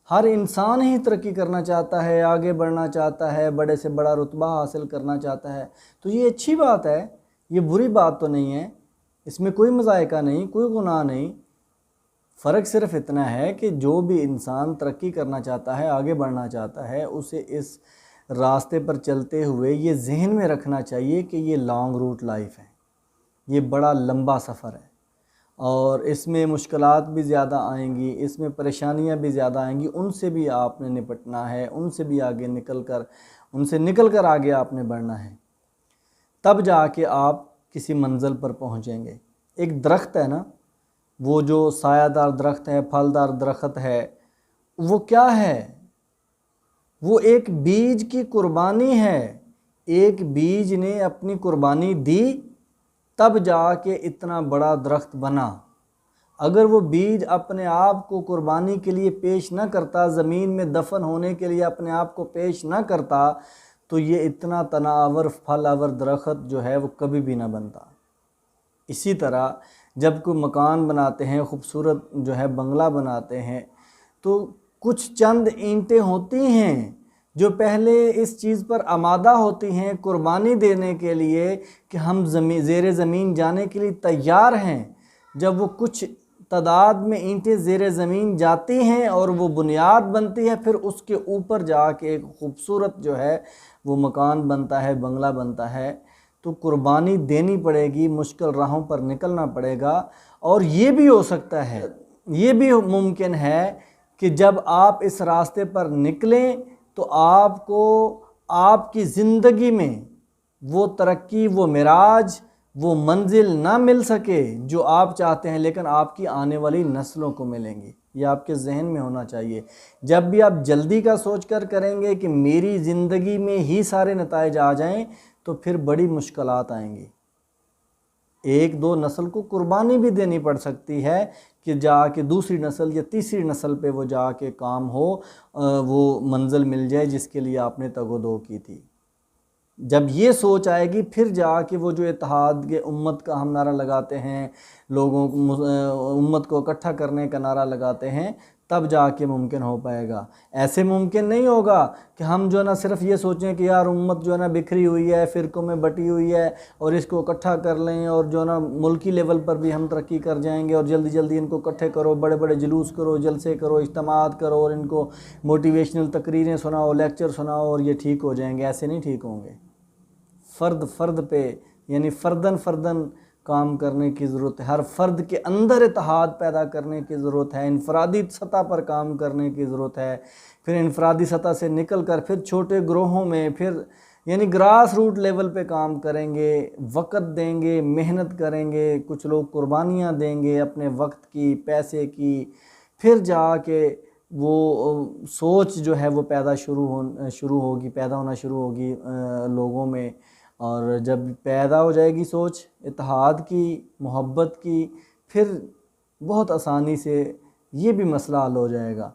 ہر انسان ہی ترقی کرنا چاہتا ہے، آگے بڑھنا چاہتا ہے، بڑے سے بڑا رتبہ حاصل کرنا چاہتا ہے، تو یہ اچھی بات ہے، یہ بری بات تو نہیں ہے، اس میں کوئی مذائقہ نہیں، کوئی گناہ نہیں۔ فرق صرف اتنا ہے کہ جو بھی انسان ترقی کرنا چاہتا ہے، آگے بڑھنا چاہتا ہے، اسے اس راستے پر چلتے ہوئے یہ ذہن میں رکھنا چاہیے کہ یہ لانگ روٹ لائف ہے، یہ بڑا لمبا سفر ہے، اور اس میں مشکلات بھی زیادہ آئیں گی، اس میں پریشانیاں بھی زیادہ آئیں گی، ان سے بھی آپ نے نپٹنا ہے، ان سے بھی آگے نکل کر آگے آپ نے بڑھنا ہے، تب جا کے آپ کسی منزل پر پہنچیں گے۔ ایک درخت ہے نا، وہ جو سایہ دار درخت ہے، پھلدار درخت ہے، وہ کیا ہے؟ وہ ایک بیج کی قربانی ہے، ایک بیج نے اپنی قربانی دی تب جا کے اتنا بڑا درخت بنا۔ اگر وہ بیج اپنے آپ کو قربانی کے لیے پیش نہ کرتا، زمین میں دفن ہونے کے لیے اپنے آپ کو پیش نہ کرتا، تو یہ اتنا تناور پھل آور درخت جو ہے وہ کبھی بھی نہ بنتا۔ اسی طرح جب کوئی مکان بناتے ہیں، خوبصورت جو ہے بنگلہ بناتے ہیں، تو کچھ چند اینٹیں ہوتی ہیں جو پہلے اس چیز پر آمادہ ہوتی ہیں قربانی دینے کے لیے کہ ہم زیر زمین جانے کے لیے تیار ہیں۔ جب وہ کچھ تعداد میں اینٹیں زیر زمین جاتی ہیں اور وہ بنیاد بنتی ہے، پھر اس کے اوپر جا کے ایک خوبصورت جو ہے وہ مکان بنتا ہے، بنگلہ بنتا ہے۔ تو قربانی دینی پڑے گی، مشکل راہوں پر نکلنا پڑے گا، اور یہ بھی ہو سکتا ہے، یہ بھی ممکن ہے کہ جب آپ اس راستے پر نکلیں تو آپ کو آپ کی زندگی میں وہ ترقی، وہ معراج، وہ منزل نہ مل سکے جو آپ چاہتے ہیں، لیکن آپ کی آنے والی نسلوں کو ملیں گی۔ یہ آپ کے ذہن میں ہونا چاہیے۔ جب بھی آپ جلدی کا سوچ کر کریں گے کہ میری زندگی میں ہی سارے نتائج آ جائیں، تو پھر بڑی مشکلات آئیں گی۔ ایک دو نسل کو قربانی بھی دینی پڑ سکتی ہے کہ جا کے دوسری نسل یا تیسری نسل پہ وہ جا کے کام ہو، وہ منزل مل جائے جس کے لیے آپ نے تگ و دو کی تھی۔ جب یہ سوچ آئے گی، پھر جا کے وہ جو اتحاد کے امت کا ہم نعرہ لگاتے ہیں، لوگوں امت کو اکٹھا کرنے کا نعرہ لگاتے ہیں، تب جا کے ممکن ہو پائے گا۔ ایسے ممکن نہیں ہوگا کہ ہم جو ہے نا صرف یہ سوچیں کہ یار امت جو ہے نا بکھری ہوئی ہے، فرقوں میں بٹی ہوئی ہے، اور اس کو اکٹھا کر لیں، اور جو ہے نا ملکی لیول پر بھی ہم ترقی کر جائیں گے، اور جلدی جلدی ان کو اکٹھے کرو، بڑے بڑے جلوس کرو، جلسے کرو، اجتماعات کرو، اور ان کو موٹیویشنل تقریریں سناؤ، لیکچر سناؤ، اور یہ ٹھیک ہو جائیں گے۔ ایسے نہیں ٹھیک ہوں گے۔ فرد پہ یعنی فردن کام کرنے کی ضرورت ہے، ہر فرد کے اندر اتحاد پیدا کرنے کی ضرورت ہے، انفرادی سطح پر کام کرنے کی ضرورت ہے، پھر انفرادی سطح سے نکل کر پھر چھوٹے گروہوں میں، پھر یعنی گراس روٹ لیول پہ کام کریں گے، وقت دیں گے، محنت کریں گے، کچھ لوگ قربانیاں دیں گے اپنے وقت کی، پیسے کی، پھر جا کے وہ سوچ جو ہے وہ پیدا ہونا شروع ہوگی لوگوں میں، اور جب پیدا ہو جائے گی سوچ اتحاد کی، محبت کی، پھر بہت آسانی سے یہ بھی مسئلہ حل ہو جائے گا۔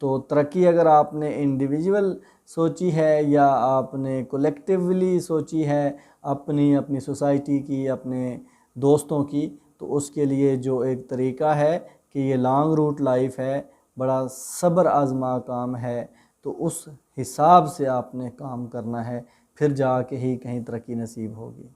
تو ترقی اگر آپ نے انڈیویجول سوچی ہے یا آپ نے کولیکٹیولی سوچی ہے، اپنی سوسائٹی کی، اپنے دوستوں کی، تو اس کے لیے جو ایک طریقہ ہے کہ یہ لانگ روٹ لائف ہے، بڑا صبر آزما کام ہے، تو اس حساب سے آپ نے کام کرنا ہے، پھر جا کے ہی کہیں ترقی نصیب ہوگی۔